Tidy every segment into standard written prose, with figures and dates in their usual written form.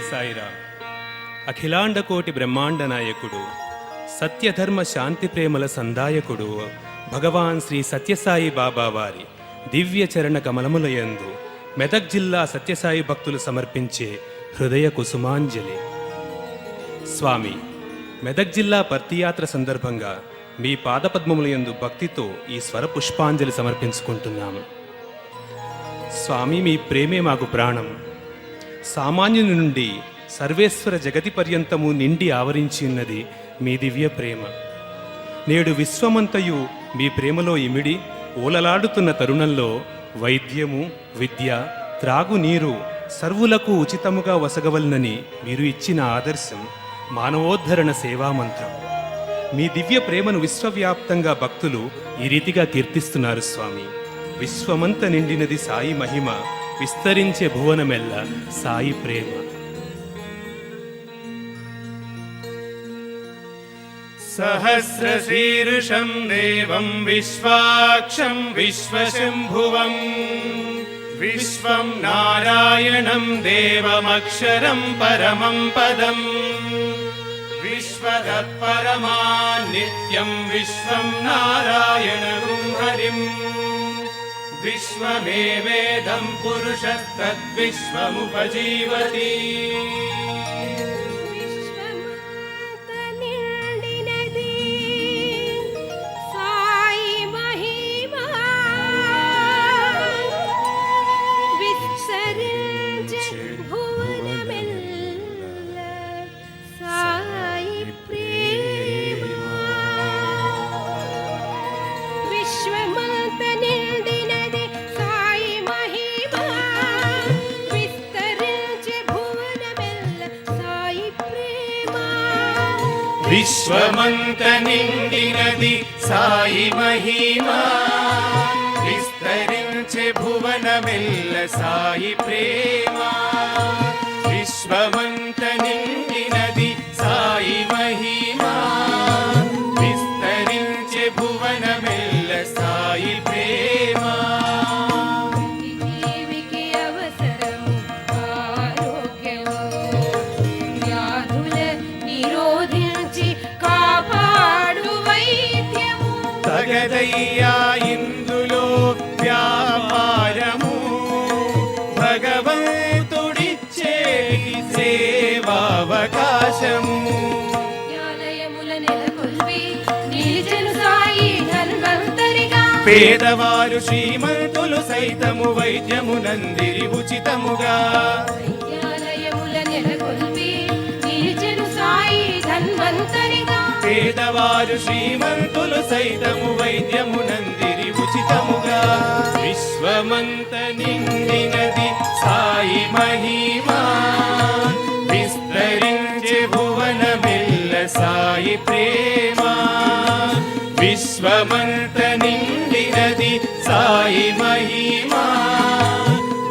సాయిరాం. అఖిలాండకోటి బ్రహ్మాండ నాయకుడు, సత్యధర్మ శాంతి ప్రేమల సందాయకుడు భగవాన్ శ్రీ సత్యసాయి బాబా వారి దివ్య చరణ కమలములయందు మెదక్ జిల్లా సత్యసాయి భక్తులు సమర్పించే హృదయ కుసుమాంజలి. స్వామి, మెదక్ జిల్లా పర్తియాత్ర సందర్భంగా మీ పాదపద్మములయందు భక్తితో ఈ స్వర పుష్పాంజలి సమర్పించుకుంటున్నాము. స్వామి, మీ ప్రేమే మాకు ప్రాణం. సామాన్యుని నుండి సర్వేశ్వర జగతి పర్యంతము నిండి ఆవరించి ఉన్నది మీ దివ్య ప్రేమ. నేడు విశ్వమంతయు మీ ప్రేమలో ఇమిడి ఓలలాడుతున్న తరుణంలో వైద్యము, విద్య, త్రాగునీరు సర్వులకు ఉచితముగా వసగవలనని మీరు ఇచ్చిన ఆదర్శం మానవోద్ధరణ సేవామంత్రం. మీ దివ్య ప్రేమను విశ్వవ్యాప్తంగా భక్తులు ఈ రీతిగా కీర్తిస్తున్నారు. స్వామి, విశ్వమంత నిండినది సాయి మహిమ, విస్తరించే భువనమెల్ల సాయి ప్రేమ. సహస్రశీర్షం దేవం విశ్వాక్షం విశ్వశంభువం విశ్వం నారాయణం దేవమక్షరం పరమం పదం విశ్వతత్పరమా నిత్యం విశ్వం నారాయణగుం హరిం విశ్వమేవేదం పురుషస్తద్విశ్వముపజీవతి. విశ్వమంత నిండినది సాయి మహిమా, విస్తరించే భువనమెల్ల సాయి ప్రేమ. విశ్వమంత నిండినది సాయి మహిమా, విస్తరించే భువనమెల్ల సాయి ప్రేమ. తగదయ్యా ఇందులో వ్యాపారము, భగవంతుడిచ్చే సేవావకాశము. పేదవారు శ్రీమంతులు సైతము వైద్యమునందిరి ఉచితముగా. పేదవారు శ్రీమంతులు సైతము వైద్యమునందిరి ఉచితముగా. విశ్వమంత నిండినది సాయి మహిమా, విస్తరించే భువనమెల్ల సాయి ప్రేమ. విశ్వమంత నిండినది సాయి మహిమా,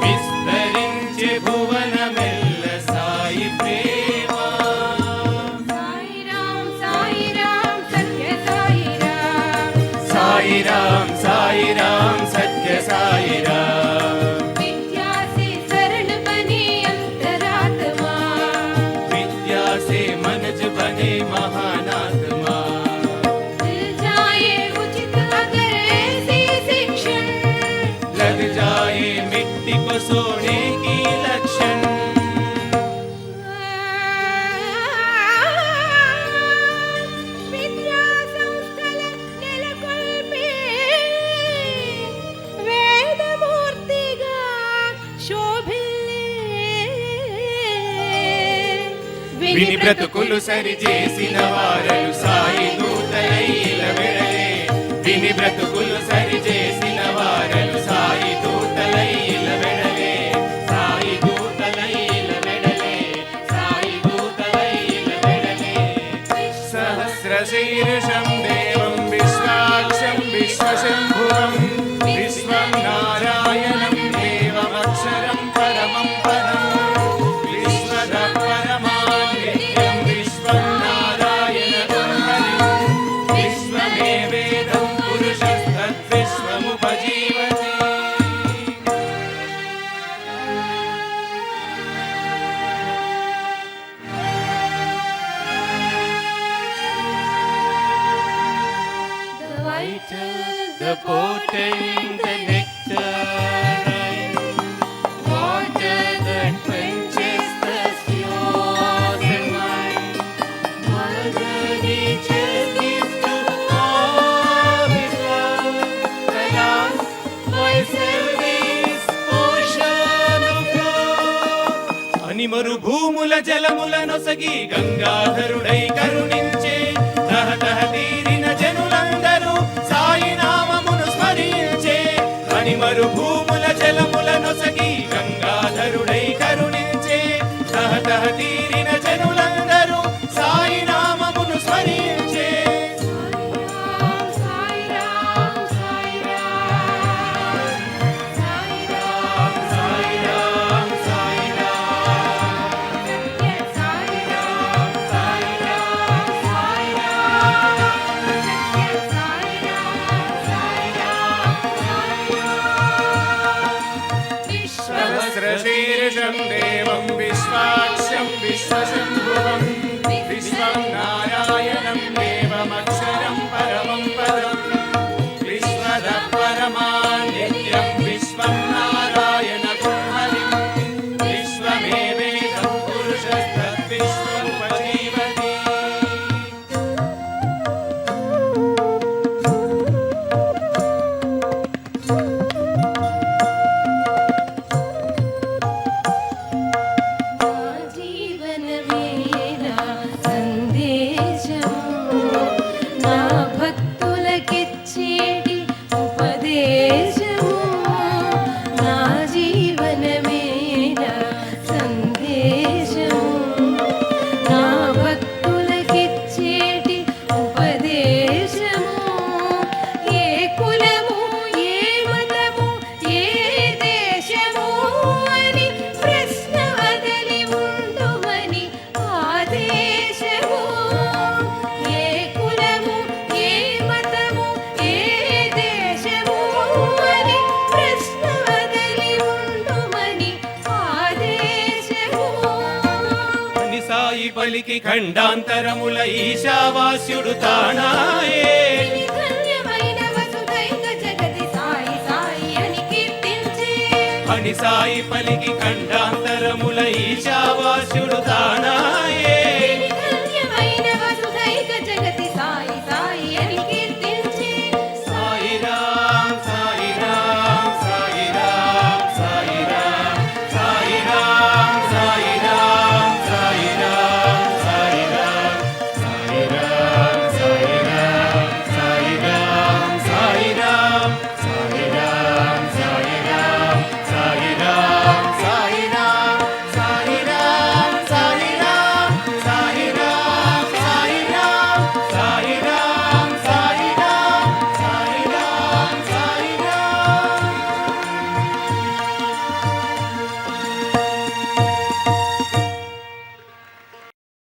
విస్తరించే భువనమెల్ల సాయి ప్రేమ. సాయిరాం సాయిరాం సత్య సాయిరాం. విద్యా से सरल बने अंतरात्मा, विद्या से मनज बने महानात्मा. मिल जाए उचित अगर ऐसी शिक्षण, लग जाए मिट्टी को सोने की लक्षण. విద్యా సంస్థల నెలకొల్పే వేదమూర్తిగా శోభిల్లే. విని బ్రతుకులు సరి చేసిన వారలు సాయి దూతలైల వెడలే. విని బ్రతుకులు సరి చేసిన వారలు సాయి దూతలైల వెడలే. సాయి దూతలైల వెడలే, సాయి దూతలైల వెడలే. సహస్రశీర్షం దేవం విశ్వాక్షం విశ్వశంభువం విశ్వం నారాయణం దేవమక్షరం పరమం పదం విశ్వతత్పరమా నిత్యం విశ్వం నారాయణగుం హరిం విశ్వమేవేదం పురుషస్త potent nectarine, water that quenches thirst yours and mine. Mother Nature's gift to all His love. Alas, why sell this ocean of love? అనిమరు భూముల జలముల నొసగి గంగాధరుడై కరుణించే తహతహ తీరిన జనులందరూ సాయి నామమును స్మరించే. అనిమరు భూముల జలముల నొసగి గంగాధరుడై కరుణించే తహతహ తీరిన జనులందరూ సాయి నామమును స్మరించే. సాయి రామ్ సాయి రామ్ సాయి రామ్ సాయి రామ్ సాయి రామ్ సత్య సాయి రామ్ సాయి రామ్ సాయి రామ్ సత్య సాయి రామ్ సాయి రామ్ సహస్రశీర్షం దేవం విశ్వాక్షం విశ్వశంభువం విశ్వం నారాయణం దేవమక్షరం పరమం పదం విశ్వద పరమానిత్యం విశ్వం నారాయణ గుహరిం విశ్వమేవేదం పురుషస్తద్విశ్వముపజీవతి. జీవన వేద సందేశము నా భక్తులకిచ్చేటి ఉపదేశము. నా జీవన వేద సందేశము నా భక్తులకిచ్చేటి ఉపదేశము. ఏ కులము ఏ మతము ఏ దేశము అని ప్రశ్న వదలి ఉండుమని ఆదేశము. ఏ కులము ఏ మతము ఏ దేశము అని ప్రశ్న వదలి ఉండుమని ఆదేశము. అని సాయి పలికి ఖండాంతరముల ఈశావాస్యుడు తానాయే. ఇది ధన్యమైన వసుధైక జగతి సాయి సాయి అని కీర్తించే. అని సాయి పలికి ఖండాంతరముల ఈశావాస్యుడు తానాయే.